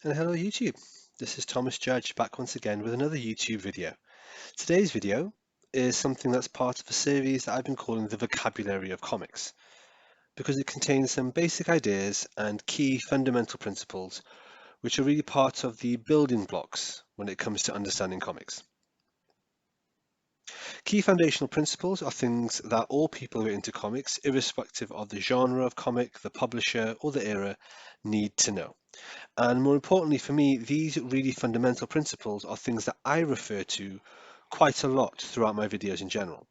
And hello YouTube, this is Thomas Judge back once again with another YouTube video. Today's video is something that's part of a series that I've been calling the vocabulary of comics because it contains some basic ideas and key fundamental principles which are really part of the building blocks when it comes to understanding comics. Key foundational principles are things that all people who are into comics, irrespective of the genre of comic, the publisher or the era, need to know. And more importantly for me, these really fundamental principles are things that I refer to quite a lot throughout my videos in general.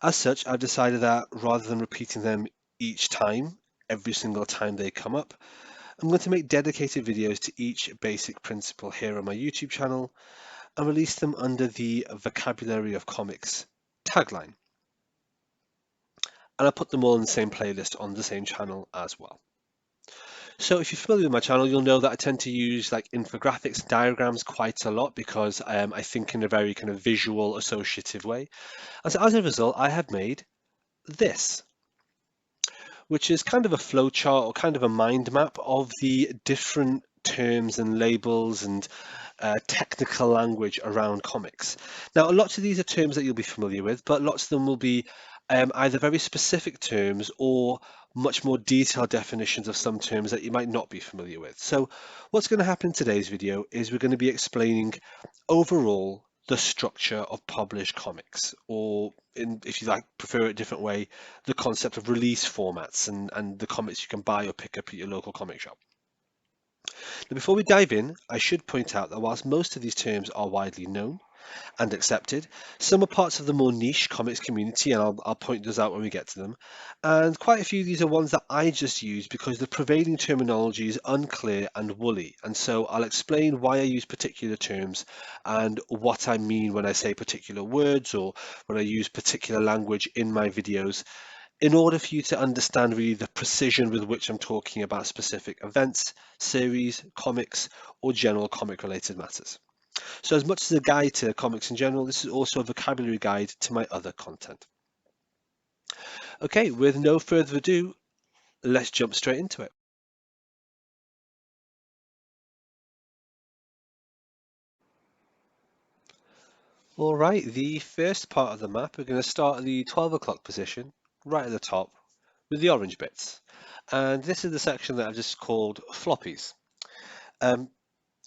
As such, I've decided that rather than repeating them each time, every single time they come up, I'm going to make dedicated videos to each basic principle here on my YouTube channel and release them under the vocabulary of comics tagline. And I'll put them all in the same playlist on the same channel as well. So if you're familiar with my channel, you'll know that I tend to use like infographics and diagrams quite a lot because I think in a very kind of visual associative way. And so as a result, I have made this, which is kind of a flowchart or kind of a mind map of the different terms and labels and technical language around comics. Now, lots of these are terms that you'll be familiar with, but lots of them will be either very specific terms or much more detailed definitions of some terms that you might not be familiar with. So what's going to happen in today's video is we're going to be explaining overall the structure of published comics, or if you like, prefer it a different way, the concept of release formats and the comics you can buy or pick up at your local comic shop. Now, before we dive in, I should point out that whilst most of these terms are widely known and accepted, some are parts of the more niche comics community, and I'll point those out when we get to them. And quite a few of these are ones that I just use because the prevailing terminology is unclear and woolly. And so I'll explain why I use particular terms and what I mean when I say particular words or when I use particular language in my videos, in order for you to understand really the precision with which I'm talking about specific events, series, comics, or general comic related matters. So as much as a guide to comics in general, this is also a vocabulary guide to my other content. Okay, with no further ado, let's jump straight into it. All right, the first part of the map, we're going to start at the 12 o'clock position, right at the top, with the orange bits. And this is the section that I've just called floppies.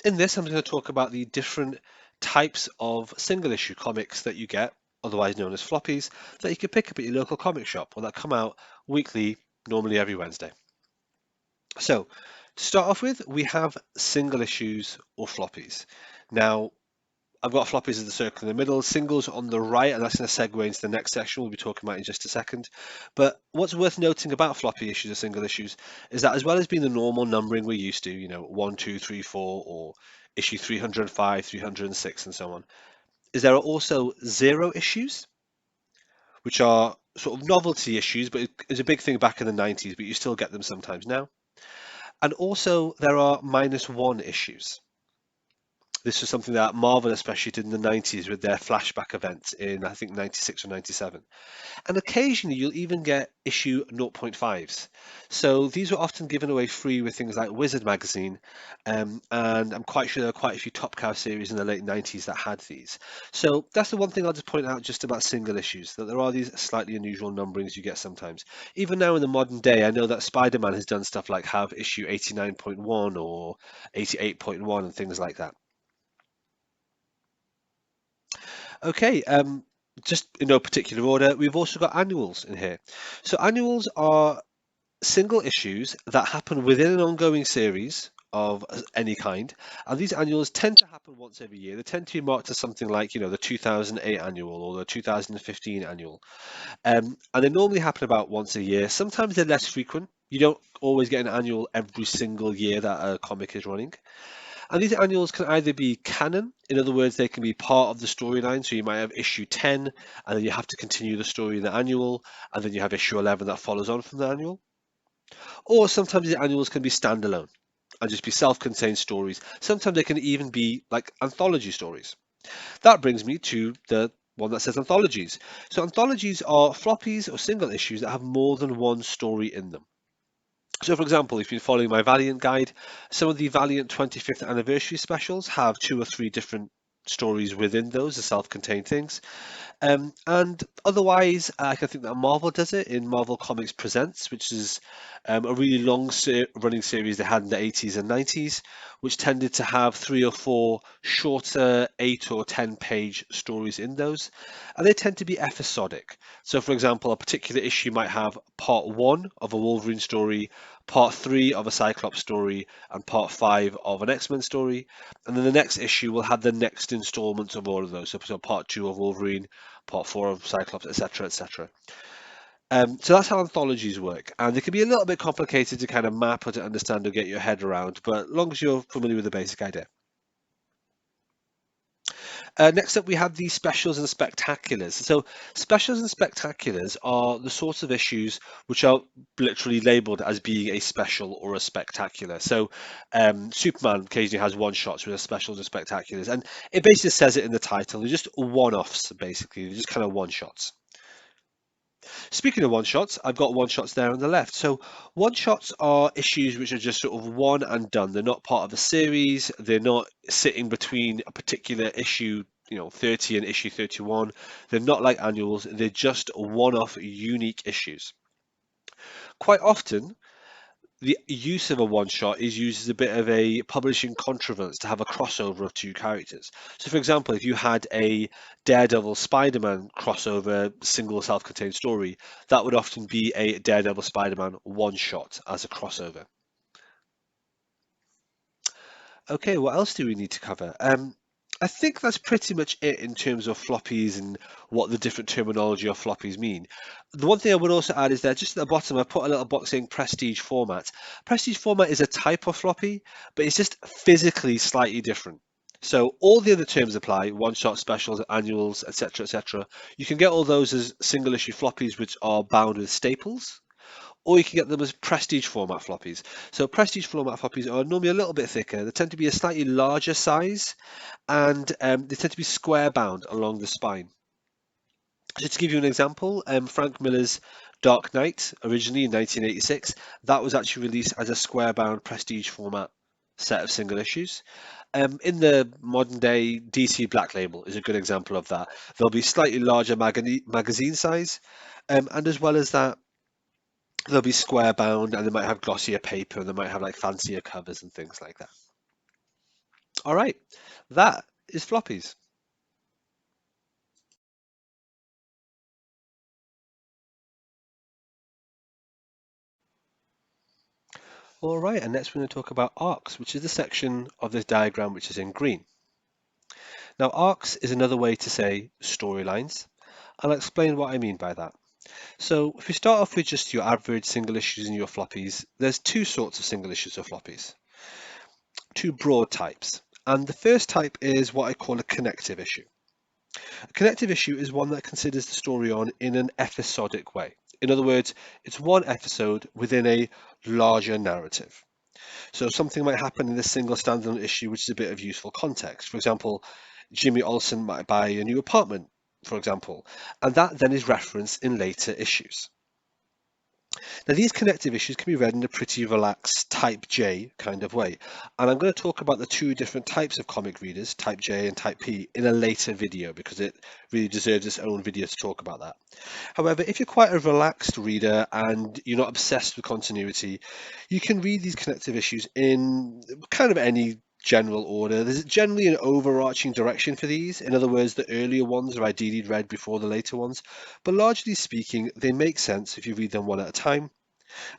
In this, I'm going to talk about the different types of single issue comics that you get, otherwise known as floppies, that you can pick up at your local comic shop or that come out weekly, normally every Wednesday. So to start off with, we have single issues or floppies. Now, I've got floppies as the circle in the middle, singles on the right, and that's going to segue into the next section we'll be talking about in just a second. But what's worth noting about floppy issues or single issues is that as well as being the normal numbering we're used to, 1, 2, 3, 4, or issue 305, 306, and so on, is there are also zero issues, which are sort of novelty issues, but it's a big thing back in the 90s, but you still get them sometimes now. And also there are -1 issues. This was something that Marvel especially did in the 90s with their flashback events in, I think, 96 or 97. And occasionally you'll even get issue 0.5s. So these were often given away free with things like Wizard magazine, and I'm quite sure there are quite a few Top Cow series in the late 90s that had these. So that's the one thing I'll just point out just about single issues, that there are these slightly unusual numberings you get sometimes. Even now in the modern day, I know that Spider-Man has done stuff like have issue 89.1 or 88.1 and things like that. Okay, just in no particular order, we've also got annuals in here. So annuals are single issues that happen within an ongoing series of any kind, and these annuals tend to happen once every year. They tend to be marked as something like, the 2008 annual or the 2015 annual, and they normally happen about once a year. Sometimes they're less frequent. You don't always get an annual every single year that a comic is running. And these annuals can either be canon, in other words, they can be part of the storyline. So you might have issue 10, and then you have to continue the story in the annual, and then you have issue 11 that follows on from the annual. Or sometimes the annuals can be standalone and just be self-contained stories. Sometimes they can even be like anthology stories. That brings me to the one that says anthologies. So anthologies are floppies or single issues that have more than one story in them. So, for example, if you're following my Valiant guide, some of the Valiant 25th anniversary specials have two or three different stories within those, the self-contained things. And otherwise, I can think that Marvel does it in Marvel Comics Presents, which is a really long running series they had in the 80s and 90s, which tended to have three or four shorter 8 or 10 page stories in those. And they tend to be episodic. So, for example, a particular issue might have part one of a Wolverine story, part three of a Cyclops story, and part five of an X-Men story. And then the next issue will have the next installment of all of those. So part two of Wolverine, part four of Cyclops, etc., etc. So that's how anthologies work, and they can be a little bit complicated to kind of map or to understand or get your head around, but as long as you're familiar with the basic idea. Next up, we have the specials and spectaculars. So, specials and spectaculars are the sorts of issues which are literally labeled as being a special or a spectacular. So, Superman occasionally has one shots with a specials and spectaculars, and it basically says it in the title. They're just one offs, basically. They're just kind of one shots. Speaking of one shots, I've got one shots there on the left. So one shots are issues which are just sort of one and done. They're not part of a series. They're not sitting between a particular issue, 30 and issue 31. They're not like annuals. They're just one-off unique issues. Quite often, the use of a one shot is used as a bit of a publishing contrivance to have a crossover of two characters. So, for example, if you had a Daredevil Spider Man crossover single self contained story, that would often be a Daredevil Spider Man one shot as a crossover. Okay, what else do we need to cover? I think that's pretty much it in terms of floppies and what the different terminology of floppies mean. The one thing I would also add is that just at the bottom, I put a little box saying prestige format. Prestige format is a type of floppy, but it's just physically slightly different. So all the other terms apply, one-shot specials, annuals, etc., etc. You can get all those as single issue floppies, which are bound with staples, or you can get them as prestige format floppies. So prestige format floppies are normally a little bit thicker. They tend to be a slightly larger size, and they tend to be square bound along the spine. So to give you an example, Frank Miller's Dark Knight, originally in 1986, that was actually released as a square bound prestige format set of single issues. In the modern day, DC Black Label is a good example of that. There'll be slightly larger magazine size, and as well as that, they'll be square bound and they might have glossier paper and they might have like fancier covers and things like that. All right, that is floppies. All right, and next we're going to talk about arcs, which is the section of this diagram which is in green. Now, arcs is another way to say storylines. I'll explain what I mean by that. So, if we start off with just your average single issues and your floppies, there's two sorts of single issues of floppies, two broad types. And the first type is what I call a connective issue. A connective issue is one that considers the story on in an episodic way. In other words, it's one episode within a larger narrative. So something might happen in a single standalone issue, which is a bit of useful context. For example, Jimmy Olsen might buy a new apartment, for example, and that then is referenced in later issues. Now, these connective issues can be read in a pretty relaxed type J kind of way. And I'm going to talk about the two different types of comic readers, type J and type P, in a later video because it really deserves its own video to talk about that. However, if you're quite a relaxed reader and you're not obsessed with continuity, you can read these connective issues in kind of any general order. There's generally an overarching direction for these. In other words, the earlier ones are ideally read before the later ones. But largely speaking, they make sense if you read them one at a time.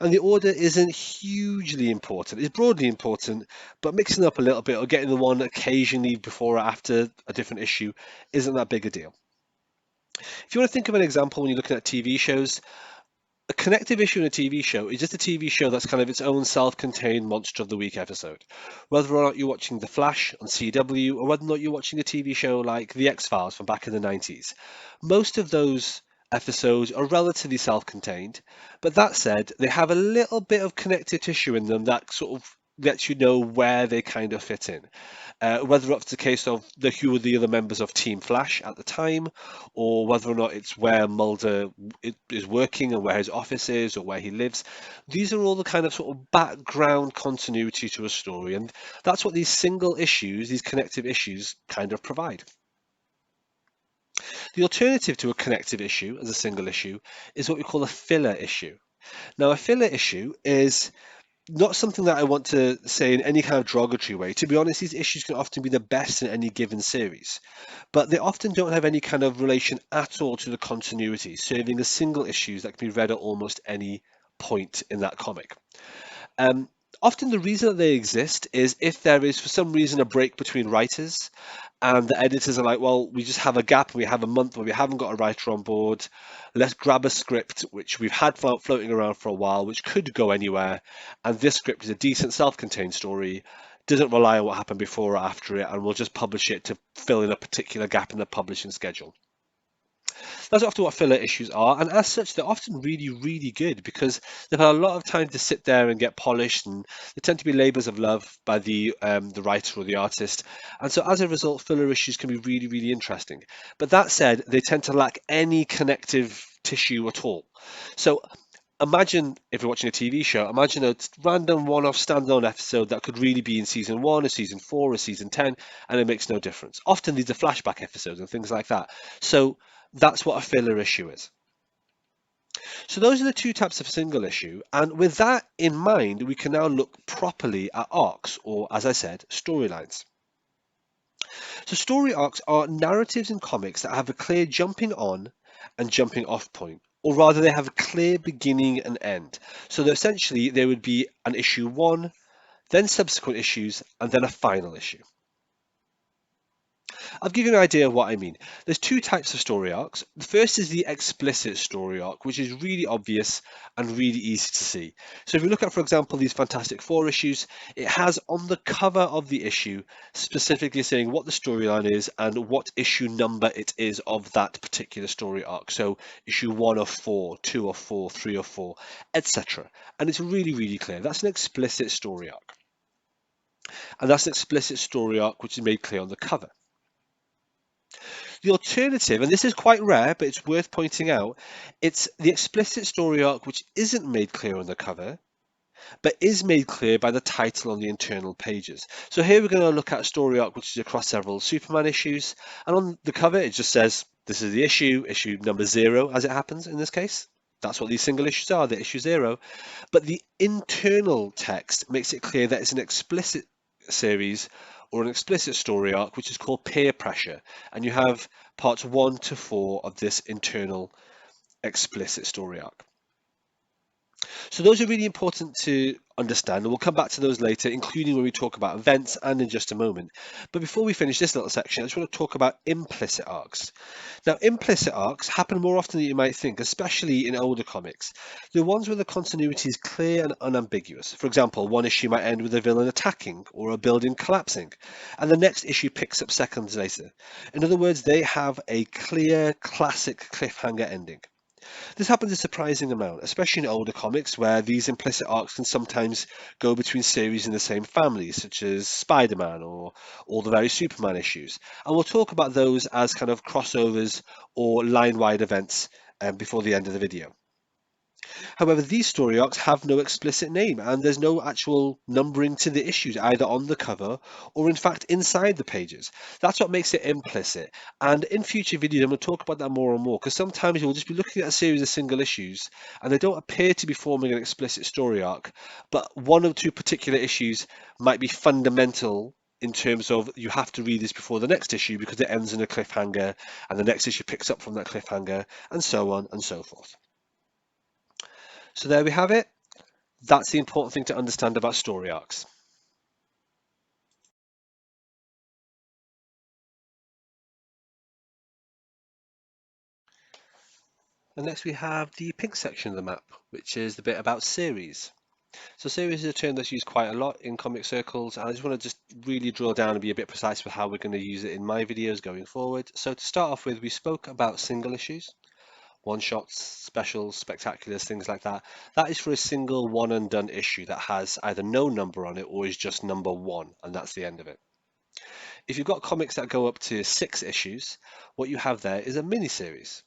And the order isn't hugely important. It's broadly important, but mixing up a little bit or getting the one occasionally before or after a different issue isn't that big a deal. If you want to think of an example when you're looking at TV shows, a connective issue in a TV show is just a TV show that's kind of its own self-contained Monster of the Week episode. Whether or not you're watching The Flash on CW or whether or not you're watching a TV show like The X-Files from back in the 90s, most of those episodes are relatively self-contained. But that said, they have a little bit of connective tissue in them that sort of lets you know where they kind of fit in. Whether it's the case of who are the other members of Team Flash at the time, or whether or not it's where Mulder is working and where his office is or where he lives. These are all the kind of sort of background continuity to a story, and that's what these single issues, these connective issues, kind of provide. The alternative to a connective issue as a single issue is what we call a filler issue. Now, a filler issue is not something that I want to say in any kind of derogatory way. To be honest, these issues can often be the best in any given series, but they often don't have any kind of relation at all to the continuity, serving as single issues that can be read at almost any point in that comic. Um, Often the reason that they exist is if there is for some reason a break between writers and the editors are like, well, we just have a gap, we have a month where we haven't got a writer on board. Let's grab a script which we've had floating around for a while, which could go anywhere. And this script is a decent self-contained story, doesn't rely on what happened before or after it, and we'll just publish it to fill in a particular gap in the publishing schedule. That's often what filler issues are, and as such, they're often really, really good because they've had a lot of time to sit there and get polished, and they tend to be labours of love by the writer or the artist. And so, as a result, filler issues can be really, really interesting. But that said, they tend to lack any connective tissue at all. So imagine if you're watching a TV show, imagine a random one-off standalone episode that could really be in season 1 or season 4 or season 10, and it makes no difference. Often these are flashback episodes and things like that. So that's what a filler issue is. So those are the two types of single issue. And with that in mind, we can now look properly at arcs, or as I said, storylines. So story arcs are narratives in comics that have a clear jumping on and jumping off point, or rather they have a clear beginning and end. So that essentially there would be an issue 1, then subsequent issues, and then a final issue. I'll give you an idea of what I mean. There's two types of story arcs. The first is the explicit story arc, which is really obvious and really easy to see. So if you look at, for example, these Fantastic Four issues, it has on the cover of the issue specifically saying what the storyline is and what issue number it is of that particular story arc. So issue 1 of 4, 2 of 4, 3 of 4, etc. And it's really, really clear. That's an explicit story arc. And that's an explicit story arc which is made clear on the cover. The alternative, and this is quite rare, but it's worth pointing out, it's the explicit story arc which isn't made clear on the cover, but is made clear by the title on the internal pages. So here we're going to look at a story arc which is across several Superman issues, and on the cover it just says, this is the issue number 0 as it happens in this case. That's what these single issues are, they're issue 0. But the internal text makes it clear that it's an explicit series or an explicit story arc, which is called peer pressure. And you have parts 1 to 4 of this internal explicit story arc. So those are really important to understand, and we'll come back to those later, including when we talk about events and in just a moment. But before we finish this little section, I just want to talk about implicit arcs. Now, implicit arcs happen more often than you might think, especially in older comics. They're ones where the continuity is clear and unambiguous. For example, one issue might end with a villain attacking or a building collapsing, and the next issue picks up seconds later. In other words, they have a clear, classic cliffhanger ending. This happens a surprising amount, especially in older comics where these implicit arcs can sometimes go between series in the same family, such as Spider-Man or all the various Superman issues. And we'll talk about those as kind of crossovers or line-wide events before the end of the video. However, these story arcs have no explicit name and there's no actual numbering to the issues either on the cover or in fact inside the pages. That's what makes it implicit. And in future videos, I'm going to talk about that more and more because sometimes you'll just be looking at a series of single issues and they don't appear to be forming an explicit story arc, but one or two particular issues might be fundamental in terms of you have to read this before the next issue because it ends in a cliffhanger and the next issue picks up from that cliffhanger and so on and so forth. So there we have it. That's the important thing to understand about story arcs. And next we have the pink section of the map, which is the bit about series. So series is a term that's used quite a lot in comic circles, and I just want to just really drill down and be a bit precise with how we're going to use it in my videos going forward. So to start off with, we spoke about single issues. one-shots, specials, spectaculars, things like that. That is for a single one and done issue that has either no number on it or is just number one, and that's the end of it. If you've got comics that go up to 6 issues, what you have there is a mini-series.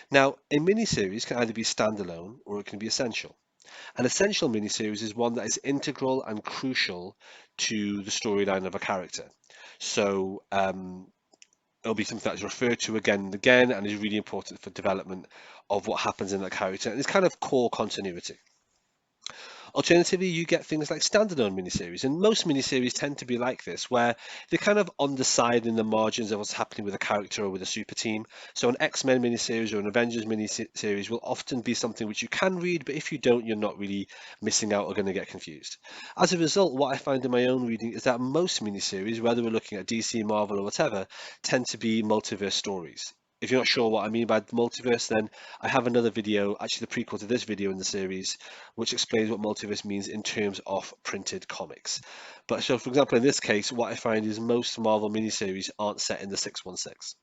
Now, a mini-series can either be standalone or it can be essential. An essential miniseries is one that is integral and crucial to the storyline of a character. So it'll be something that is referred to again and again and is really important for development of what happens in that character. And it's kind of core continuity. Alternatively, you get things like standalone miniseries, and most miniseries tend to be like this, where they're kind of on the side in the margins of what's happening with a character or with a super team. So an X-Men miniseries or an Avengers miniseries will often be something which you can read, but if you don't, you're not really missing out or going to get confused. As a result, what I find in my own reading is that most miniseries, whether we're looking at DC, Marvel, or whatever, tend to be multiverse stories. If you're not sure what I mean by the multiverse, then I have another video, actually the prequel to this video in the series, which explains what multiverse means in terms of printed comics. But so, for example, in this case, what I find is most Marvel miniseries aren't set in the 616.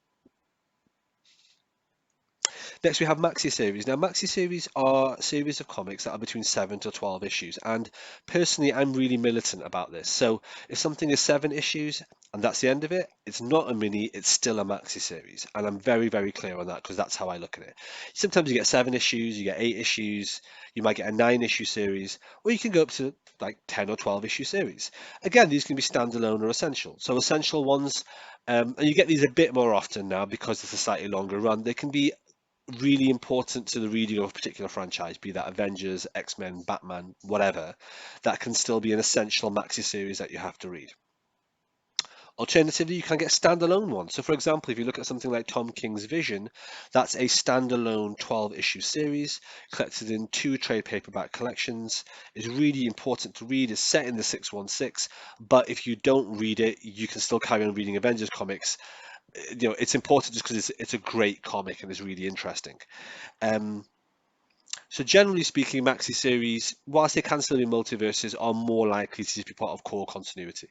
Next, we have maxi series. Now, maxi series are series of comics that are between 7 to 12 issues. And personally, I'm really militant about this. So, if something is 7 issues and that's the end of it, it's not a mini, it's still a maxi series. And I'm very, very clear on that because that's how I look at it. Sometimes you get 7 issues, you get 8 issues, you might get a 9 issue series, or you can go up to like 10 or 12 issue series. Again, these can be standalone or essential. So, essential ones, and you get these a bit more often now because it's a slightly longer run. They can be really important to the reading of a particular franchise, be that Avengers, X-Men, Batman, whatever, that can still be an essential maxi series that you have to read. Alternatively, you can get standalone ones. So, for example, if you look at something like Tom King's Vision, that's a standalone 12-issue series collected in 2 trade paperback collections. It's really important to read. It's set in the 616, but if you don't read it, you can still carry on reading Avengers comics. It's important just because it's a great comic and it's really interesting. Um, so generally speaking, maxi series, whilst they can still be multiverses, are more likely to just be part of core continuity.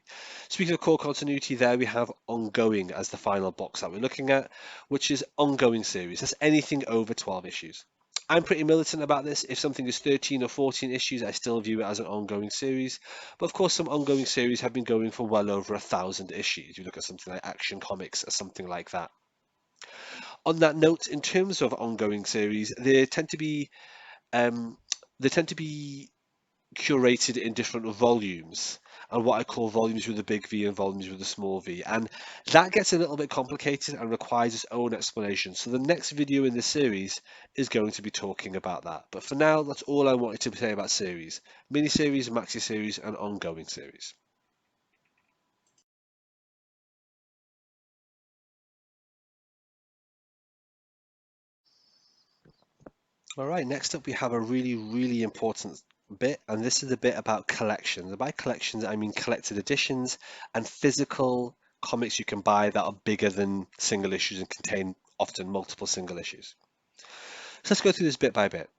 Speaking of core continuity, there we have ongoing as the final box that we're looking at, which is ongoing series. That's anything over 12 issues. I'm pretty militant about this. If something is 13 or 14 issues, I still view it as an ongoing series. But of course, some ongoing series have been going for well over 1,000 issues. You look at something like Action Comics or something like that. On that note, in terms of ongoing series, um, they tend to be curated in different volumes, and what I call volumes with a big V and volumes with a small v. And that gets a little bit complicated and requires its own explanation. So the next video in this series is going to be talking about that. But for now, that's all I wanted to say about series. Mini-series, maxi-series, and ongoing series. All right, next up we have a really, really important bit, and this is a bit about collections. And by collections, I mean collected editions and physical comics you can buy that are bigger than single issues and contain often multiple single issues. So let's go through this bit by bit.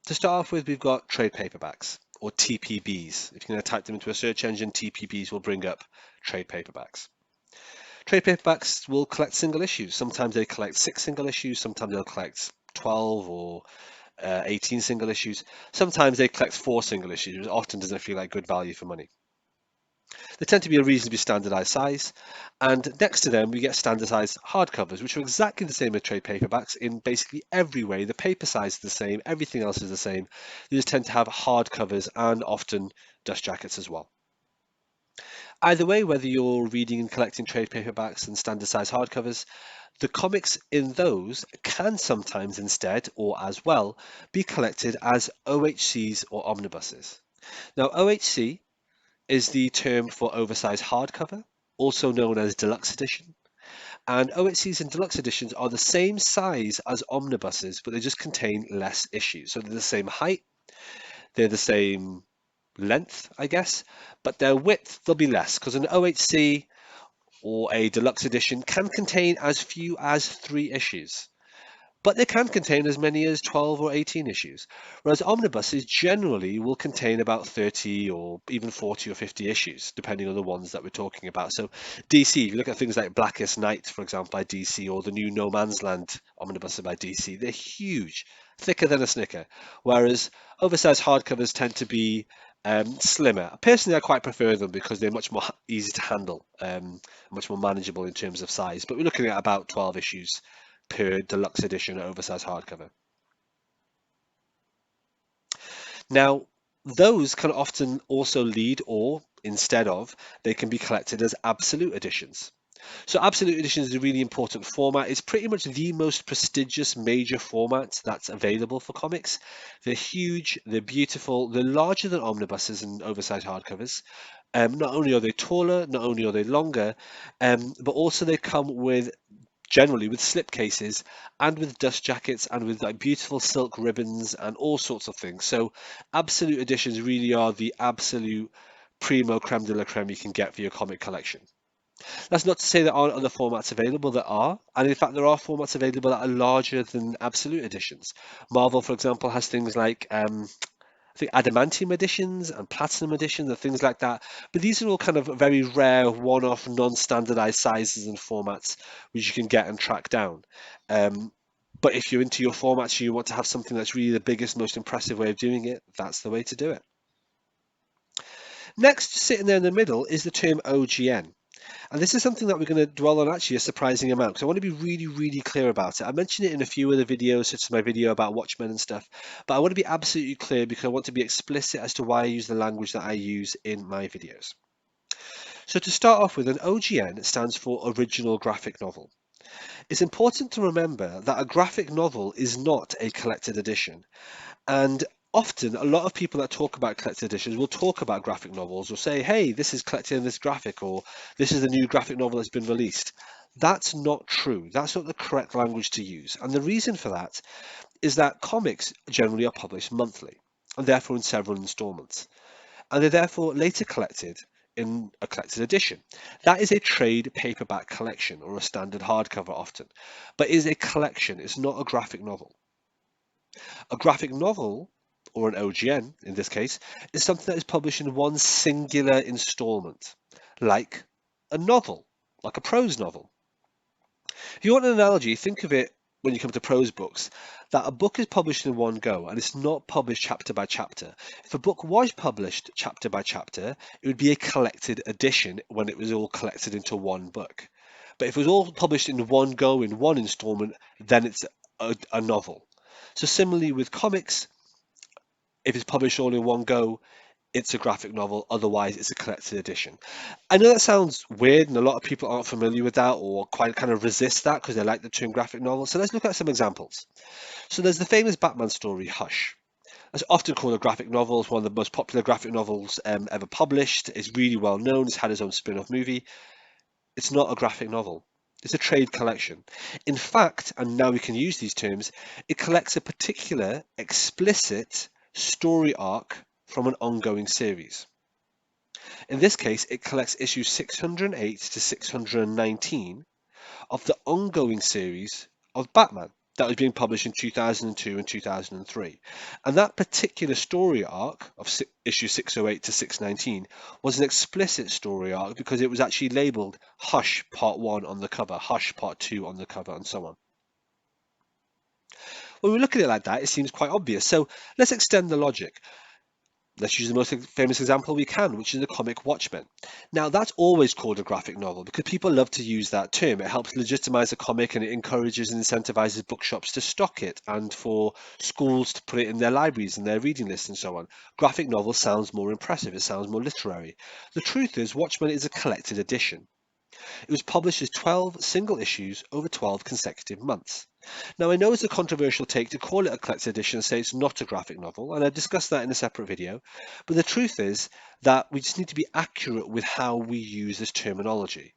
To start off with, we've got trade paperbacks, or TPBs. If you're going to type them into a search engine, TPBs will bring up trade paperbacks. Trade paperbacks will collect single issues. Sometimes they collect 6 single issues, sometimes they'll collect 12 or 18 single issues. Sometimes they collect 4 single issues, which often doesn't feel like good value for money. They tend to be a reasonably standardized size, and next to them we get standardized hardcovers, which are exactly the same as trade paperbacks in basically every way. The paper size is the same, everything else is the same. They just tend to have hardcovers and often dust jackets as well. Either way, whether you're reading and collecting trade paperbacks and standard-sized hardcovers, the comics in those can sometimes instead, or as well, be collected as OHCs or omnibuses. Now, OHC is the term for oversized hardcover, also known as deluxe edition. And OHCs and deluxe editions are the same size as omnibuses, but they just contain less issues. So they're the same height, they're the same length, I guess, but their width, they'll be less because an OHC or a deluxe edition can contain as few as 3 issues, but they can contain as many as 12 or 18 issues, whereas omnibuses generally will contain about 30 or even 40 or 50 issues, depending on the ones that we're talking about. So DC, if you look at things like Blackest Night, for example, by DC, or the new No Man's Land omnibus by DC, they're huge, thicker than a Snicker, whereas oversized hardcovers tend to be slimmer. Personally, I quite prefer them because they're much more easy to handle, much more manageable in terms of size, but we're looking at about 12 issues per deluxe edition oversized hardcover. Now, those can often also lead, or instead of, they can be collected as absolute editions. So absolute edition is a really important format. It's pretty much the most prestigious major format that's available for comics. They're huge, they're beautiful, they're larger than omnibuses and oversized hardcovers. Not only are they taller, not only are they longer, but also they come with generally with slipcases and with dust jackets and with like beautiful silk ribbons and all sorts of things. So absolute editions really are the absolute primo creme de la creme you can get for your comic collection. That's not to say there aren't other formats available, that are, and in fact there are formats available that are larger than absolute editions. Marvel, for example, has things like I think adamantium editions and platinum editions and things like that. But these are all kind of very rare, one-off, non-standardized sizes and formats which you can get and track down. Um, but if you're into your formats, you want to have something that's really the biggest, most impressive way of doing it, that's the way to do it. Next, sitting there in the middle is the term OGN. And this is something that we're going to dwell on actually a surprising amount because I want to be really, really clear about it. I mentioned it in a few other videos, such as my video about Watchmen and stuff, but I want to be absolutely clear because I want to be explicit as to why I use the language that I use in my videos. So to start off with, an OGN stands for Original Graphic Novel. It's important to remember that a graphic novel is not a collected edition. And often, a lot of people that talk about collected editions will talk about graphic novels or say, hey, this is collected in this graphic, or this is the new graphic novel that's been released. That's not true. That's not the correct language to use. And the reason for that is that comics generally are published monthly and therefore in several installments. And they're therefore later collected in a collected edition. That is a trade paperback collection or a standard hardcover often, but is a collection. It's not a graphic novel. A graphic novel, or an OGN in this case, is something that is published in one singular installment, like a novel, like a prose novel. If you want an analogy, think of it when you come to prose books, that a book is published in one go and it's not published chapter by chapter. If a book was published chapter by chapter, it would be a collected edition when it was all collected into one book. But if it was all published in one go in one installment, then it's a novel. So similarly with comics, if it's published all in one go, it's a graphic novel. Otherwise, it's a collected edition. I know that sounds weird, and a lot of people aren't familiar with that or quite kind of resist that because they like the term graphic novel. So let's look at some examples. So there's the famous Batman story, Hush. It's often called a graphic novel. It's one of the most popular graphic novels ever published. It's really well known. It's had its own spin-off movie. It's not a graphic novel. It's a trade collection. In fact, and now we can use these terms, it collects a particular explicit story arc from an ongoing series. In this case, it collects issues 608 to 619 of the ongoing series of Batman that was being published in 2002 and 2003. And that particular story arc of issue 608 to 619 was an explicit story arc because it was actually labeled Hush Part 1 on the cover, Hush Part 2 on the cover, and so on. When we look at it like that, it seems quite obvious. So let's extend the logic. Let's use the most famous example we can, which is the comic Watchmen. Now, that's always called a graphic novel because people love to use that term. It helps legitimize a comic and it encourages and incentivizes bookshops to stock it and for schools to put it in their libraries and their reading lists and so on. Graphic novel sounds more impressive. It sounds more literary. The truth is, Watchmen is a collected edition. It was published as 12 single issues over 12 consecutive months. Now, I know it's a controversial take to call it a collected edition and say it's not a graphic novel, and I discussed that in a separate video, but the truth is that we just need to be accurate with how we use this terminology.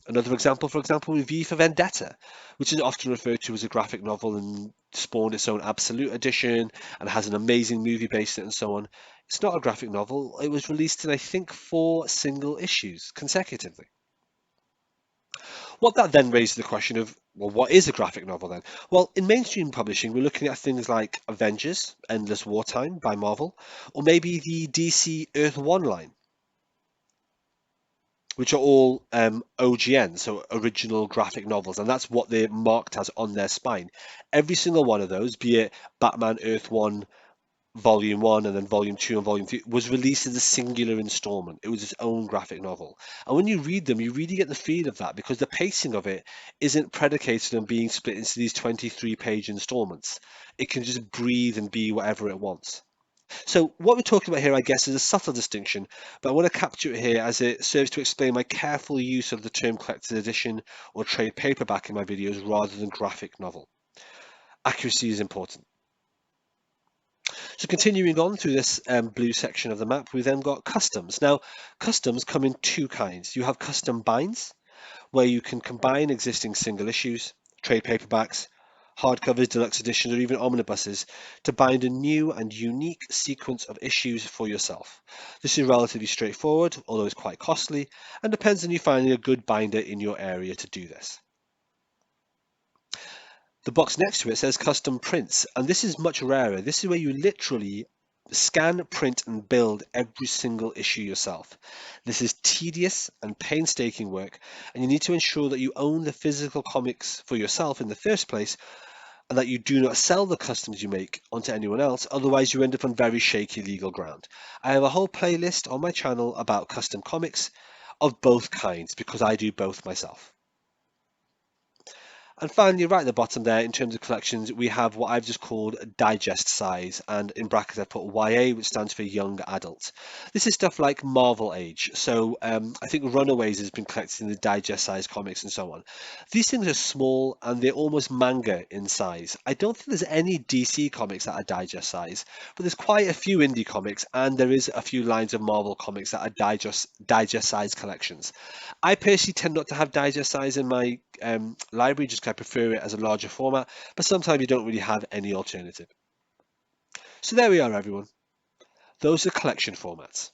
Another example, for example, would be V for Vendetta, which is often referred to as a graphic novel and spawned its own absolute edition and has an amazing movie based on it and so on. It's not a graphic novel. It was released in, I think, 4 single issues consecutively. What that then raises the question of, well, what is a graphic novel then? Well, in mainstream publishing, we're looking at things like Avengers, Endless Wartime by Marvel, or maybe the DC Earth One line, which are all OGN, so original graphic novels, and that's what they're marked as on their spine. Every single one of those, be it Batman Earth One, Volume 1 and then Volume 2 and Volume 3, was released as a singular installment. It was its own graphic novel. And when you read them, you really get the feel of that because the pacing of it isn't predicated on being split into these 23-page installments. It can just breathe and be whatever it wants. So what we're talking about here, I guess, is a subtle distinction, but I want to capture it here as it serves to explain my careful use of the term collector's edition or trade paperback in my videos rather than graphic novel. Accuracy is important. So continuing on through this blue section of the map, we then got customs. Now, customs come in two kinds. You have custom binds, where you can combine existing single issues, trade paperbacks, hardcovers, deluxe editions, or even omnibuses to bind a new and unique sequence of issues for yourself. This is relatively straightforward, although it's quite costly, and depends on you finding a good binder in your area to do this. The box next to it says custom prints, and this is much rarer. This is where you literally scan, print, and build every single issue yourself. This is tedious and painstaking work, and you need to ensure that you own the physical comics for yourself in the first place, and that you do not sell the customs you make onto anyone else, otherwise you end up on very shaky legal ground. I have a whole playlist on my channel about custom comics of both kinds, because I do both myself. And finally, right at the bottom there, in terms of collections, we have what I've just called digest size, and in brackets I've put YA, which stands for young adult. This is stuff like Marvel Age. So I think Runaways has been collected in the digest size comics and so on. These things are small and they're almost manga in size. I don't think there's any DC comics that are digest size, but there's quite a few indie comics, and there is a few lines of Marvel comics that are digest size collections. I personally tend not to have digest size in my library, just 'cause I prefer it as a larger format, but sometimes you don't really have any alternative. So there we are, everyone. Those are collection formats.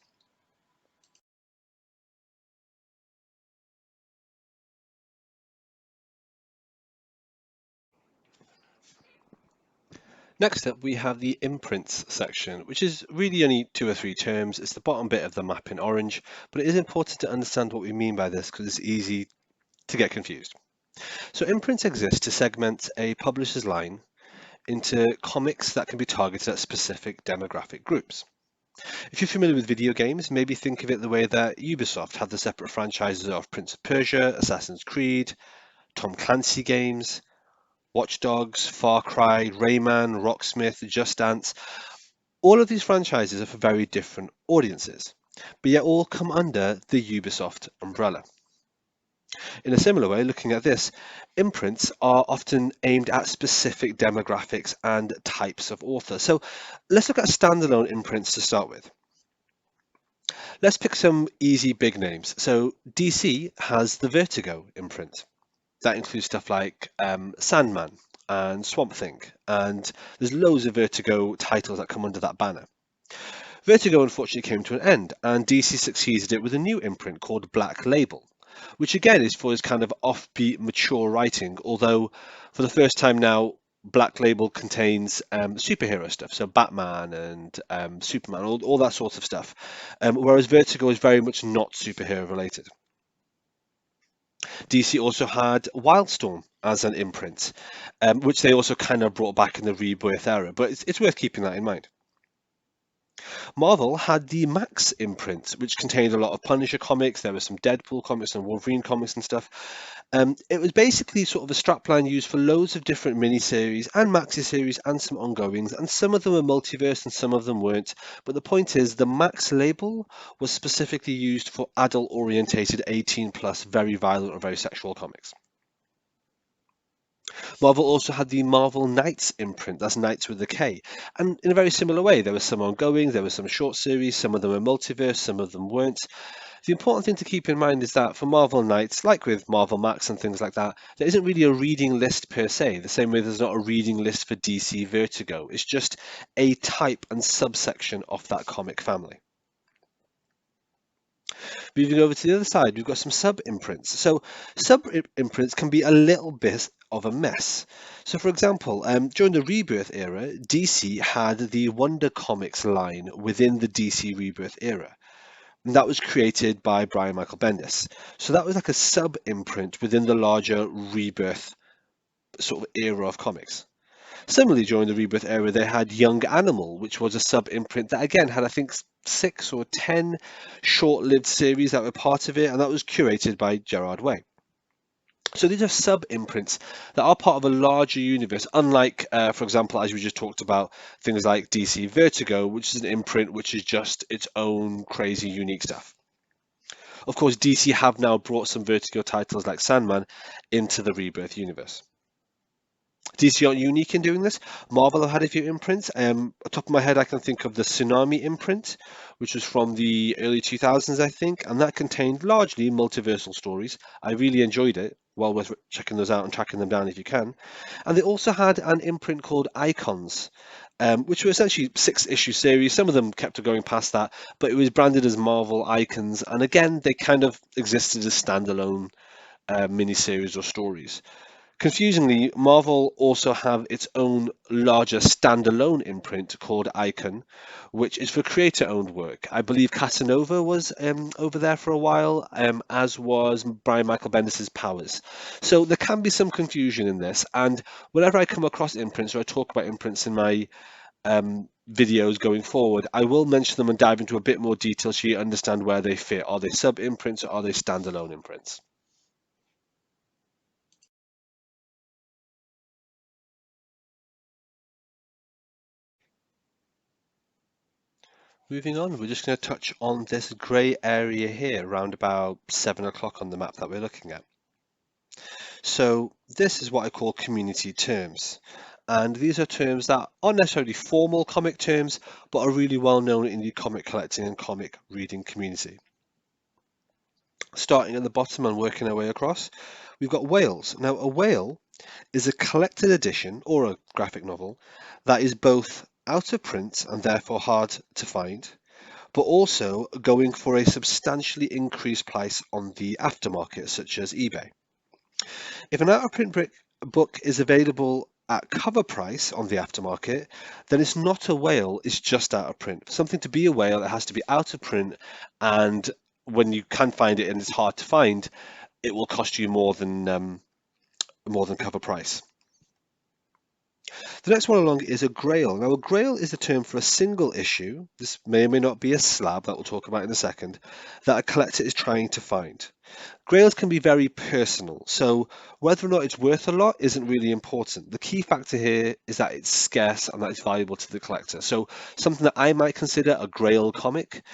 Next up, we have the imprints section, which is really only two or three terms. It's the bottom bit of the map in orange, but it is important to understand what we mean by this because it's easy to get confused. So imprints exist to segment a publisher's line into comics that can be targeted at specific demographic groups. If you're familiar with video games, maybe think of it the way that Ubisoft have the separate franchises of Prince of Persia, Assassin's Creed, Tom Clancy games, Watch Dogs, Far Cry, Rayman, Rocksmith, Just Dance. All of these franchises are for very different audiences, but yet all come under the Ubisoft umbrella. In a similar way, looking at this, imprints are often aimed at specific demographics and types of author. So let's look at standalone imprints to start with. Let's pick some easy big names. So DC has the Vertigo imprint. That includes stuff like Sandman and Swamp Thing, and there's loads of Vertigo titles that come under that banner. Vertigo unfortunately came to an end, and DC succeeded it with a new imprint called Black Label, which again is for his kind of offbeat, mature writing, although for the first time now, Black Label contains superhero stuff, so Batman and Superman, all that sort of stuff, whereas Vertigo is very much not superhero related. DC also had Wildstorm as an imprint, which they also kind of brought back in the Rebirth era, but it's worth keeping that in mind. Marvel had the Max imprint, which contained a lot of Punisher comics. There were some Deadpool comics and Wolverine comics and stuff. It was basically sort of a strapline used for loads of different miniseries and maxi series and some ongoings, and some of them were multiverse and some of them weren't. But the point is, the Max label was specifically used for adult-orientated 18 plus, very violent or very sexual comics. Marvel also had the Marvel Knights imprint, that's Knights with a K. And in a very similar way, there were some ongoing, there were some short series, some of them were multiverse, some of them weren't. The important thing to keep in mind is that for Marvel Knights, like with Marvel Max and things like that, there isn't really a reading list per se, the same way there's not a reading list for DC Vertigo. It's just a type and subsection of that comic family. Moving over to the other side, we've got some sub-imprints. So sub-imprints can be a little bit of a mess. So for example, during the Rebirth era, DC had the Wonder Comics line within the DC Rebirth era. And that was created by Brian Michael Bendis. So that was like a sub-imprint within the larger Rebirth sort of era of comics. Similarly, during the Rebirth era, they had Young Animal, which was a sub-imprint that again had, I think, 6 or 10 short-lived series that were part of it, and that was curated by Gerard Way. So these are sub-imprints that are part of a larger universe, unlike, for example, as we just talked about, things like DC Vertigo, which is an imprint which is just its own crazy, unique stuff. Of course, DC have now brought some Vertigo titles like Sandman into the Rebirth universe. DC aren't unique in doing this. Marvel have had a few imprints. Top of my head, I can think of the Tsunami imprint, which was from the early 2000s, I think, and that contained largely multiversal stories. I really enjoyed it. Well worth checking those out and tracking them down if you can. And they also had an imprint called Icons, which were essentially 6-issue series. Some of them kept going past that, but it was branded as Marvel Icons. And again, they kind of existed as standalone miniseries or stories. Confusingly, Marvel also have its own larger standalone imprint called Icon, which is for creator-owned work. I believe Casanova was over there for a while, as was Brian Michael Bendis' Powers. So there can be some confusion in this, and whenever I come across imprints or I talk about imprints in my videos going forward, I will mention them and dive into a bit more detail so you understand where they fit. Are they sub-imprints or are they standalone imprints? Moving on, we're just going to touch on this grey area here, around about 7 o'clock on the map that we're looking at. So this is what I call community terms. And these are terms that aren't necessarily formal comic terms, but are really well known in the comic collecting and comic reading community. Starting at the bottom and working our way across, we've got whales. Now, a whale is a collected edition or a graphic novel that is both out of print and therefore hard to find, but also going for a substantially increased price on the aftermarket, such as eBay. If an out-of-print book is available at cover price on the aftermarket, then it's not a whale, it's just out of print. For something to be a whale, it has to be out of print, and when you can find it and it's hard to find, it will cost you more than cover price. The next one along is a grail. Now, a grail is a term for a single issue. This may or may not be a slab that we'll talk about in a second, that a collector is trying to find. Grails can be very personal, so whether or not it's worth a lot isn't really important. The key factor here is that it's scarce and that it's valuable to the collector. So something that I might consider a grail comic.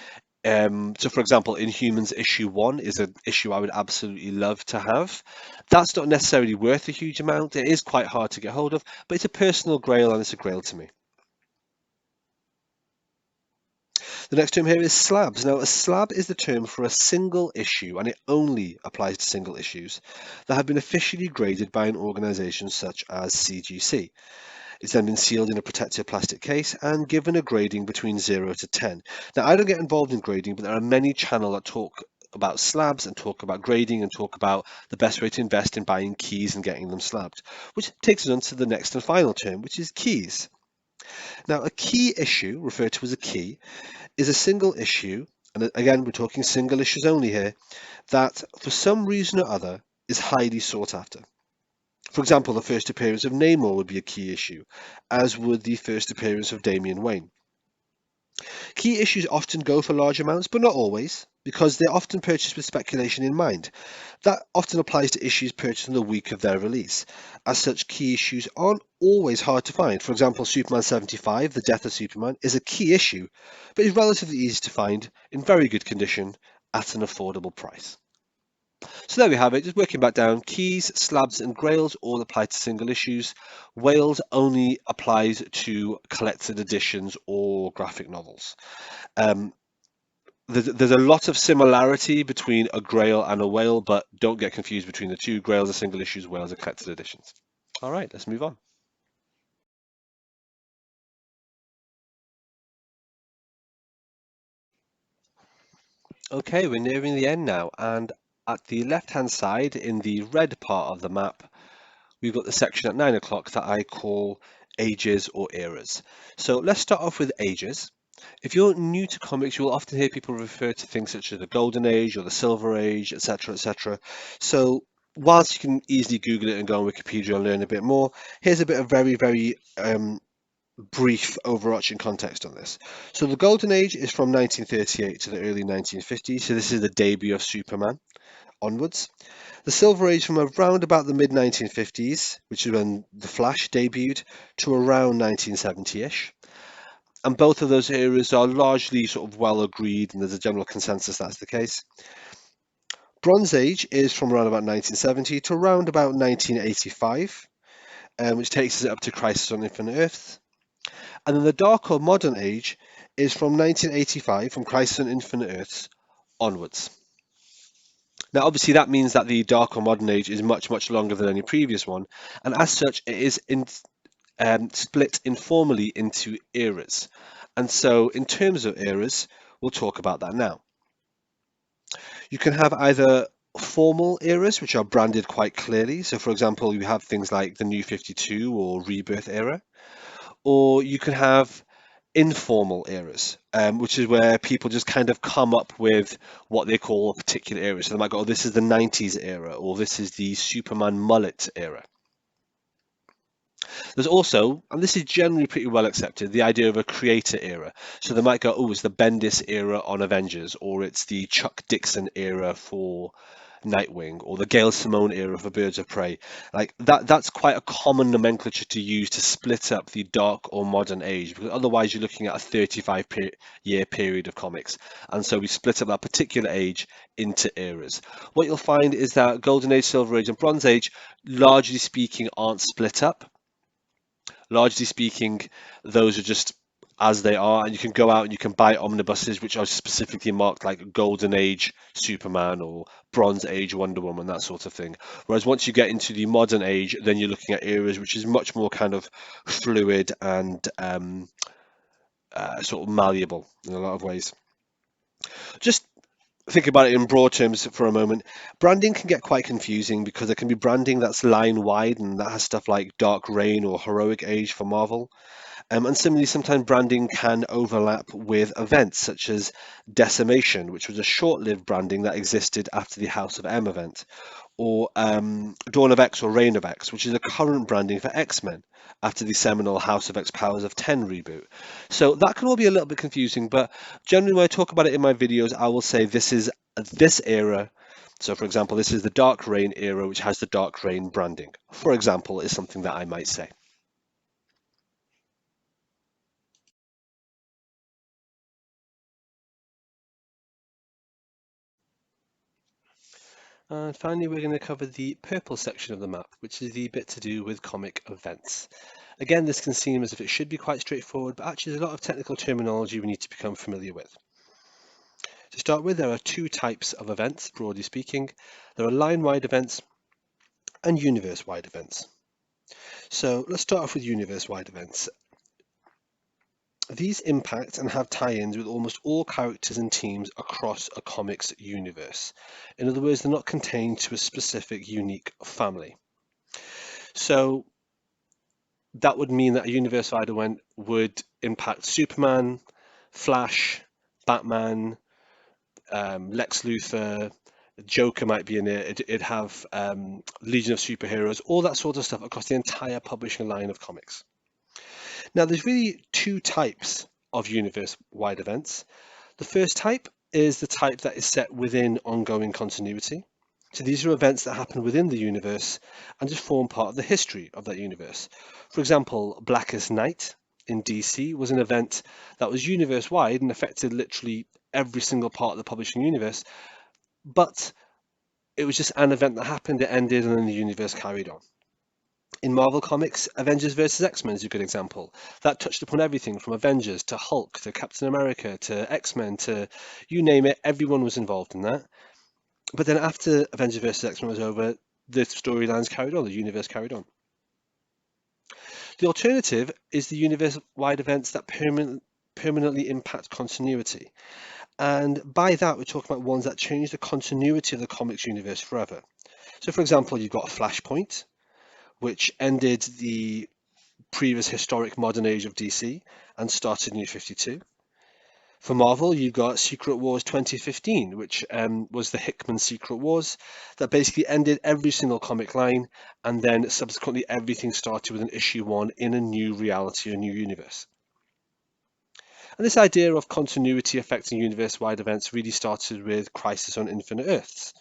So for example, Inhumans issue 1 is an issue I would absolutely love to have. That's not necessarily worth a huge amount. It is quite hard to get hold of, but it's a personal grail and it's a grail to me. The next term here is slabs. Now, a slab is the term for a single issue, and it only applies to single issues that have been officially graded by an organization such as CGC. It's then been sealed in a protective plastic case and given a grading between 0 to 10. Now, I don't get involved in grading, but there are many channels that talk about slabs and talk about grading and talk about the best way to invest in buying keys and getting them slabbed, which takes us on to the next and final term, which is keys. Now, a key issue, referred to as a key, is a single issue, and again, we're talking single issues only here, that for some reason or other is highly sought after. For example, the first appearance of Namor would be a key issue, as would the first appearance of Damian Wayne. Key issues often go for large amounts, but not always, because they're often purchased with speculation in mind. That often applies to issues purchased in the week of their release. As such, key issues aren't always hard to find. For example, Superman 75, The Death of Superman, is a key issue, but is relatively easy to find in very good condition at an affordable price. So there we have it, just working back down. Keys, slabs and grails all apply to single issues. Whales only applies to collected editions or graphic novels. Um, there's a lot of similarity between a grail and a whale, but don't get confused between the two. Grails are single issues, whales are collected editions. All right, let's move on. Okay, we're nearing the end now, and at the left-hand side in the red part of the map, we've got the section at 9 o'clock that I call ages or eras. So let's start off with ages. If you're new to comics, you will often hear people refer to things such as the Golden Age or the Silver Age, etc., etc. So whilst you can easily Google it and go on Wikipedia and learn a bit more, here's a bit of very brief overarching context on this. So the Golden Age is from 1938 to the early 1950s. So this is the debut of Superman onwards. The Silver Age from around about the mid 1950s, which is when The Flash debuted, to around 1970-ish. And both of those eras are largely sort of well agreed, and there's a general consensus that's the case. Bronze Age is from around about 1970 to around about 1985, which takes us up to Crisis on Infinite Earths. And then the Dark or Modern Age is from 1985, from Crisis on Infinite Earths onwards. Now, obviously, that means that the Dark or Modern Age is much longer than any previous one, and as such, it is split informally into eras. And so, in terms of eras, we'll talk about that now. You can have either formal eras, which are branded quite clearly. So, for example, you have things like the New 52 or Rebirth era, or you can have informal eras, which is where people just kind of come up with what they call a particular era. So they might go, oh, this is the 90s era, or this is the Superman mullet era. There's also, and this is generally pretty well accepted, the idea of a creator era. So they might go, oh, it's the Bendis era on Avengers, or it's the Chuck Dixon era for Nightwing, or the Gail Simone era for Birds of Prey. Like that's quite a common nomenclature to use to split up the dark or modern age, because otherwise you're looking at a 35-year period of comics. And so we split up that particular age into eras. What you'll find is that Golden Age, Silver Age, and Bronze Age, largely speaking, aren't split up. Largely speaking, those are just as they are, and you can go out and you can buy omnibuses which are specifically marked like Golden Age Superman or Bronze Age Wonder Woman, that sort of thing. Whereas once you get into the modern age, then you're looking at eras which is much more kind of fluid and sort of malleable in a lot of ways. Just think about it in broad terms for a moment. Branding can get quite confusing because there can be branding that's line wide and that has stuff like Dark Reign or Heroic Age for Marvel. And similarly, sometimes branding can overlap with events such as Decimation, which was a short-lived branding that existed after the House of M event, or Dawn of X or Reign of X, which is a current branding for X-Men after the seminal House of X Powers of 10 reboot. So that can all be a little bit confusing, but generally when I talk about it in my videos, I will say this is this era. So for example, this is the Dark Reign era, which has the Dark Reign branding. For example, is something that I might say. And finally, we're going to cover the purple section of the map, which is the bit to do with comic events. Again, this can seem as if it should be quite straightforward, but actually there's a lot of technical terminology we need to become familiar with. To start with, there are two types of events, broadly speaking. There are line-wide events and universe-wide events. So let's start off with universe-wide events. These impact and have tie-ins with almost all characters and teams across a comics universe. In other words, they're not contained to a specific unique family. So that would mean that a universe-wide event would impact Superman, Flash, Batman, Lex Luthor, Joker might be in it. It'd have Legion of Superheroes, all that sort of stuff across the entire publishing line of comics. Now, there's really two types of universe-wide events. The first type is the type that is set within ongoing continuity. So these are events that happen within the universe and just form part of the history of that universe. For example, Blackest Night in DC was an event that was universe-wide and affected literally every single part of the publishing universe, but it was just an event that happened, it ended, and then the universe carried on. In Marvel Comics, Avengers vs. X-Men is a good example. That touched upon everything from Avengers to Hulk to Captain America to X-Men to you name it, everyone was involved in that. But then after Avengers vs. X-Men was over, the storylines carried on, the universe carried on. The alternative is the universe-wide events that permanently impact continuity. And by that, we're talking about ones that change the continuity of the comics universe forever. So, for example, you've got Flashpoint, which ended the previous historic modern age of DC and started New 52. For Marvel, you got Secret Wars 2015, which was the Hickman Secret Wars that basically ended every single comic line, and then subsequently everything started with an issue one in a new reality, a new universe. And this idea of continuity affecting universe-wide events really started with Crisis on Infinite Earths,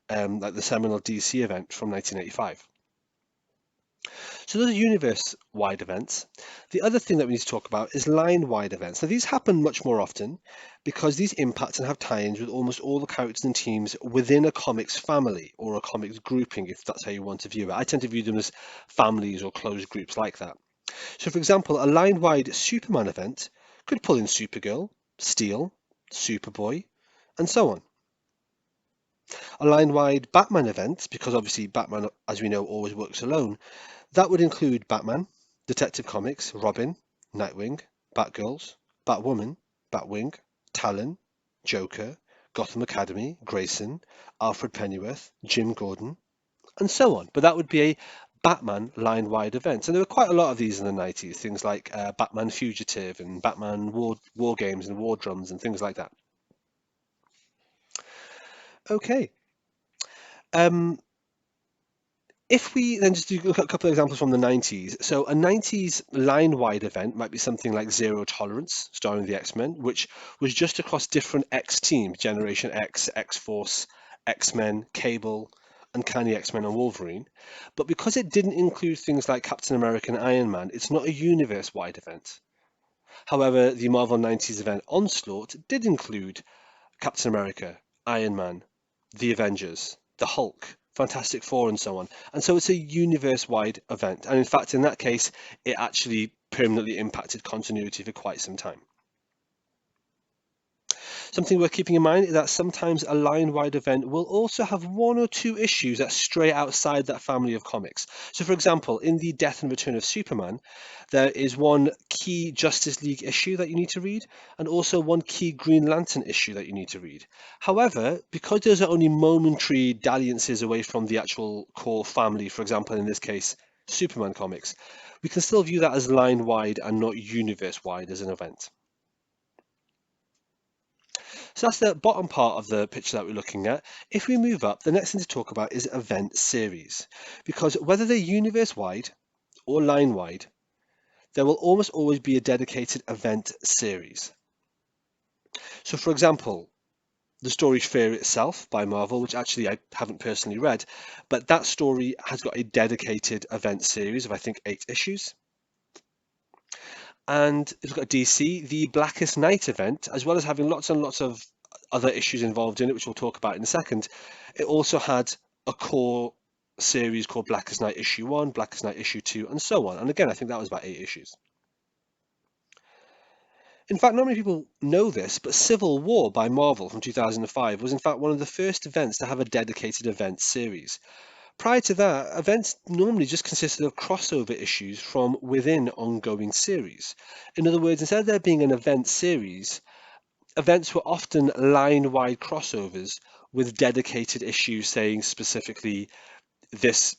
like the seminal DC event from 1985. So those are universe-wide events. The other thing that we need to talk about is line-wide events. Now these happen much more often because these impact and have tie-ins with almost all the characters and teams within a comics family or a comics grouping, if that's how you want to view it. I tend to view them as families or closed groups like that. So for example, a line-wide Superman event could pull in Supergirl, Steel, Superboy, and so on. A line-wide Batman event, because obviously Batman, as we know, always works alone, that would include Batman, Detective Comics, Robin, Nightwing, Batgirls, Batwoman, Batwing, Talon, Joker, Gotham Academy, Grayson, Alfred Pennyworth, Jim Gordon, and so on. But that would be a Batman line-wide event. And there were quite a lot of these in the 90s, things like Batman Fugitive and Batman War Games and War Drums and things like that. Okay. Um, If we then just do look at a couple of examples from the 90s. So a 90s line-wide event might be something like Zero Tolerance, starring the X-Men, which was just across different X teams, Generation X, X-Force, X-Men, Cable, Uncanny X-Men and Wolverine. But because it didn't include things like Captain America and Iron Man, it's not a universe-wide event. However, the Marvel 90s event Onslaught did include Captain America, Iron Man, the Avengers, the Hulk, Fantastic Four, and so on. And so it's a universe-wide event. And in fact, in that case, it actually permanently impacted continuity for quite some time. Something worth keeping in mind is that sometimes a line-wide event will also have one or two issues that stray outside that family of comics. So for example, in the Death and Return of Superman, there is one key Justice League issue that you need to read, and also one key Green Lantern issue that you need to read. However, because those are only momentary dalliances away from the actual core family, for example, in this case, Superman comics, we can still view that as line-wide and not universe-wide as an event. So that's the bottom part of the picture that we're looking at. If we move up, the next thing to talk about is event series, because whether they're universe-wide or line-wide, there will almost always be a dedicated event series. So for example, the story Fear Itself by Marvel, which actually I haven't personally read, but that story has got a dedicated event series of I think 8 issues. And if you've got DC, the Blackest Night event, as well as having lots and lots of other issues involved in it, which we'll talk about in a second, it also had a core series called Blackest Night issue 1, Blackest Night issue 2, and so on. And again, I think that was about 8 issues. In fact, not many people know this, but Civil War by Marvel from 2005 was in fact one of the first events to have a dedicated event series. Prior to that, events normally just consisted of crossover issues from within ongoing series. In other words, instead of there being an event series, events were often line-wide crossovers with dedicated issues saying specifically this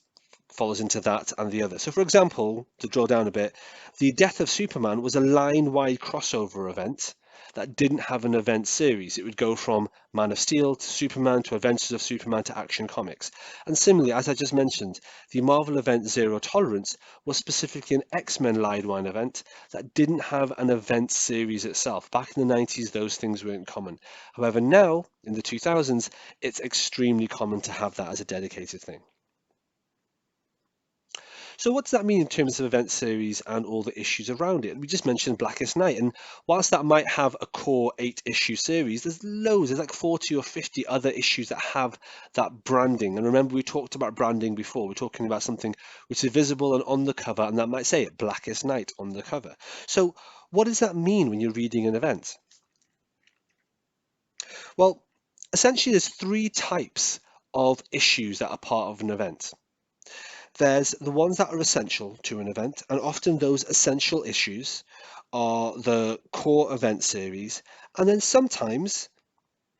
follows into that and the other. So for example, to draw down a bit, the Death of Superman was a line-wide crossover event that didn't have an event series. It would go from Man of Steel to Superman to Adventures of Superman to Action Comics. And similarly, as I just mentioned, the Marvel event Zero Tolerance was specifically an X-Men line event that didn't have an event series itself. Back in the 90s, those things weren't common. However, now, in the 2000s, it's extremely common to have that as a dedicated thing. So what does that mean in terms of event series and all the issues around it? We just mentioned Blackest Night, and whilst that might have a core 8-issue series, there's loads, there's like 40 or 50 other issues that have that branding. And remember, we talked about branding before. We're talking about something which is visible and on the cover, and that might say it, Blackest Night on the cover. So what does that mean when you're reading an event? Well, essentially there's 3 types of issues that are part of an event. There's the ones that are essential to an event, and often those essential issues are the core event series. And then sometimes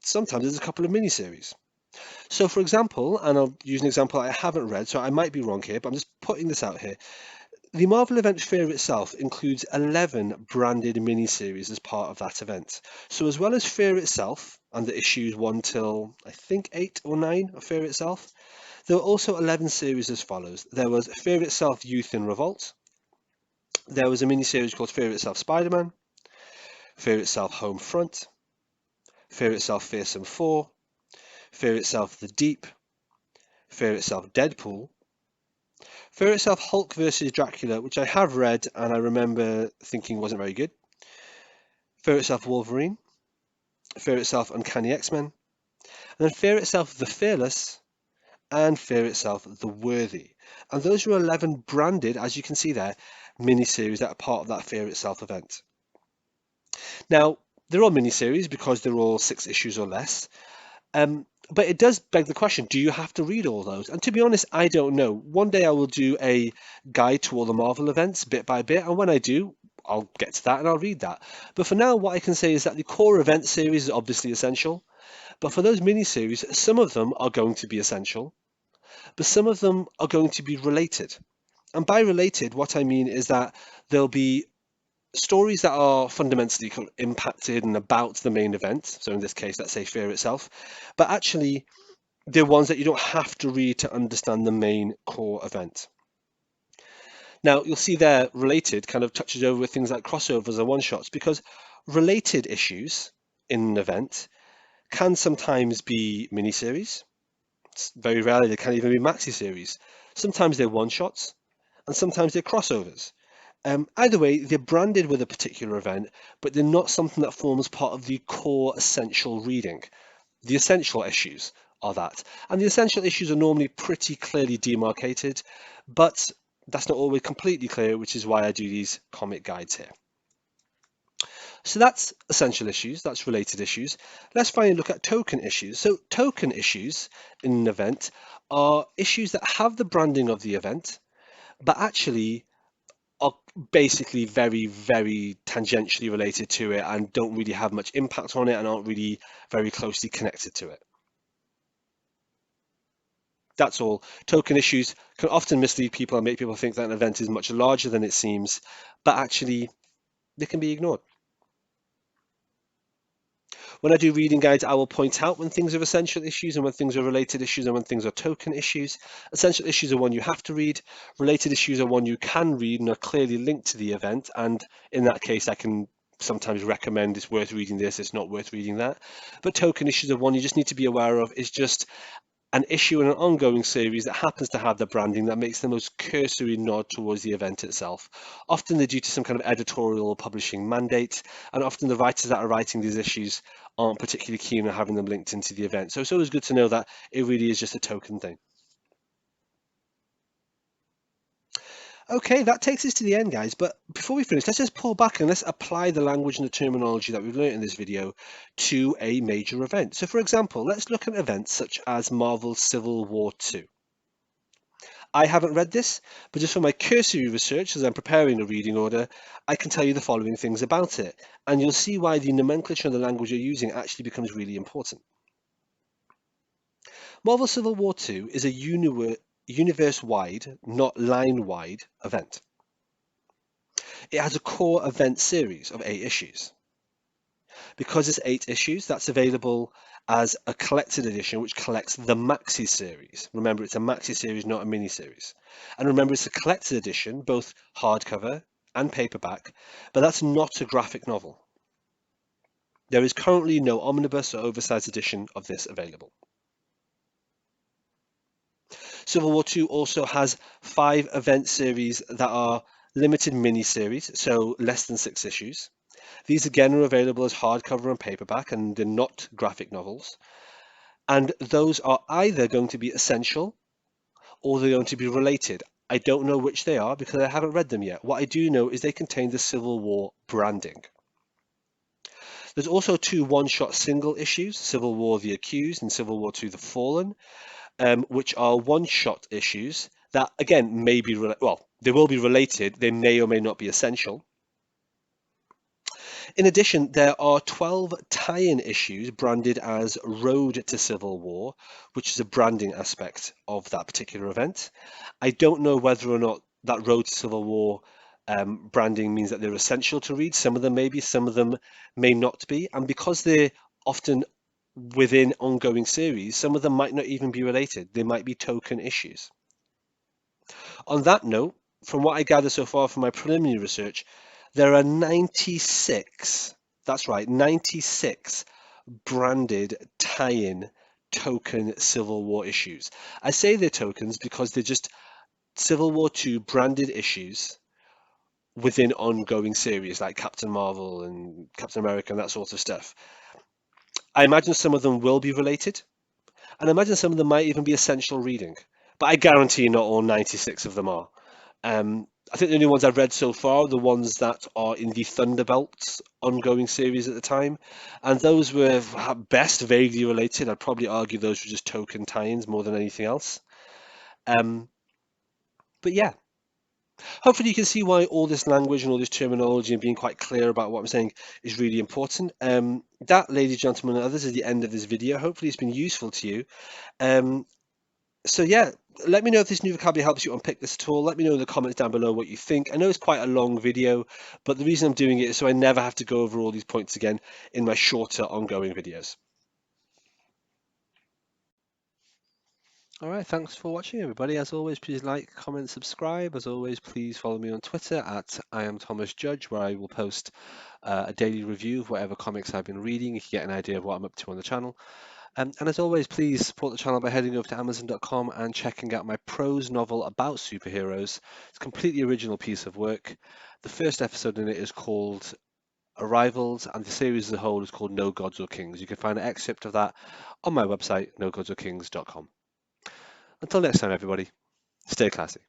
sometimes there's a couple of miniseries. So for example, and I'll use an example I haven't read, so I might be wrong here, but I'm just putting this out here. The Marvel event Fear itself includes 11 branded miniseries as part of that event. So as well as Fear itself and the issues 1 till I think 8 or 9 of Fear itself, there were also 11 series as follows. There was Fear itself Youth in Revolt. There was a miniseries called Fear itself Spider-Man, Fear itself Home Front, Fear itself Fearsome 4, Fear itself The Deep, Fear itself Deadpool, Fear itself Hulk versus Dracula, which I have read and I remember thinking wasn't very good. Fear itself Wolverine, Fear itself Uncanny X-Men, and then Fear itself The Fearless, and Fear itself The Worthy. And those are 11 branded, as you can see there, miniseries that are part of that Fear itself event. Now, they're all miniseries because they're all 6 issues or less. But it does beg the question, do you have to read all those? And to be honest, I don't know. One day I will do a guide to all the Marvel events bit by bit, and when I do, I'll get to that and I'll read that. But for now, what I can say is that the core event series is obviously essential. But for those miniseries, some of them are going to be essential, but some of them are going to be related. And by related, what I mean is that there'll be stories that are fundamentally impacted and about the main event. So in this case, let's say Fear itself, but actually they're ones that you don't have to read to understand the main core event. Now, you'll see there related kind of touches over things like crossovers and one-shots because related issues in an event can sometimes be miniseries. Very rarely they can even be maxi series. Sometimes they're one-shots and sometimes they're crossovers. Either way, they're branded with a particular event, but they're not something that forms part of the core essential reading. The essential issues are that. And the essential issues are normally pretty clearly demarcated, but that's not always completely clear, which is why I do these comic guides here. So that's essential issues, that's related issues. Let's finally look at token issues. So token issues in an event are issues that have the branding of the event, but actually are basically very, very tangentially related to it and don't really have much impact on it and aren't really very closely connected to it. That's all. Token issues can often mislead people and make people think that an event is much larger than it seems, but actually they can be ignored. When I do reading guides, I will point out when things are essential issues and when things are related issues and when things are token issues. Essential issues are one you have to read. Related issues are one you can read and are clearly linked to the event. And in that case, I can sometimes recommend it's worth reading this, it's not worth reading that. But token issues are one you just need to be aware of is just an issue in an ongoing series that happens to have the branding that makes the most cursory nod towards the event itself. Often they're due to some kind of editorial or publishing mandate, and often the writers that are writing these issues aren't particularly keen on having them linked into the event. So it's always good to know that it really is just a token thing. Okay, that takes us to the end, guys. But before we finish, let's just pull back and let's apply the language and the terminology that we've learned in this video to a major event. So for example, let's look at events such as Marvel's Civil War II. I haven't read this, but just from my cursory research as I'm preparing a reading order, I can tell you the following things about it, and you'll see why the nomenclature and the language you're using actually becomes really important. Marvel Civil War II is a universe-wide, not line-wide event. It has a core event series of 8 issues. Because it's 8 issues, that's available as a collected edition, which collects the maxi series. Remember, it's a maxi series, not a mini series. And remember, it's a collected edition, both hardcover and paperback, but that's not a graphic novel. There is currently no omnibus or oversized edition of this available. Civil War II also has 5 event series that are limited mini-series, so less than 6 issues. These again are available as hardcover and paperback, and they're not graphic novels. And those are either going to be essential or they're going to be related. I don't know which they are because I haven't read them yet. What I do know is they contain the Civil War branding. There's also 2 one-shot single issues, Civil War The Accused and Civil War II The Fallen, which are one-shot issues that, again, may be, well, they will be related. They may or may not be essential. In addition, there are 12 tie-in issues branded as Road to Civil War, which is a branding aspect of that particular event. I don't know whether or not that Road to Civil War branding means that they're essential to read. Some of them may be, some of them may not be. And because they're often within ongoing series, some of them might not even be related. They might be token issues. On that note, from what I gather so far from my preliminary research, there are 96, that's right, 96 branded tie-in token Civil War issues. I say they're tokens because they're just Civil War II branded issues within ongoing series like Captain Marvel and Captain America and that sort of stuff. I imagine some of them will be related, and I imagine some of them might even be essential reading, but I guarantee not all 96 of them are. I think the only ones I've read so far are the ones that are in the Thunderbolts ongoing series at the time, and those were at best vaguely related. I'd probably argue those were just token tie-ins more than anything else. Um, but yeah, hopefully you can see why all this language and all this terminology and being quite clear about what I'm saying is really important. That, ladies, gentlemen, and others, is the end of this video. Hopefully it's been useful to you. Um, So yeah, let me know if this new vocabulary helps you unpick this at all. Let me know in the comments down below what you think. I know it's quite a long video, but the reason I'm doing it is so I never have to go over all these points again in my shorter ongoing videos. All right, thanks for watching, everybody. As always, please like, comment, subscribe. As always, please follow me on Twitter at I am Thomas Judge, where I will post a daily review of whatever comics I've been reading. You can get an idea of what I'm up to on the channel. And as always, please support the channel by heading over to Amazon.com and checking out my prose novel about superheroes. It's a completely original piece of work. The first episode in it is called Arrivals, and the series as a whole is called No Gods or Kings. You can find an excerpt of that on my website, nogodsorkings.com. Until next time, everybody, stay classy.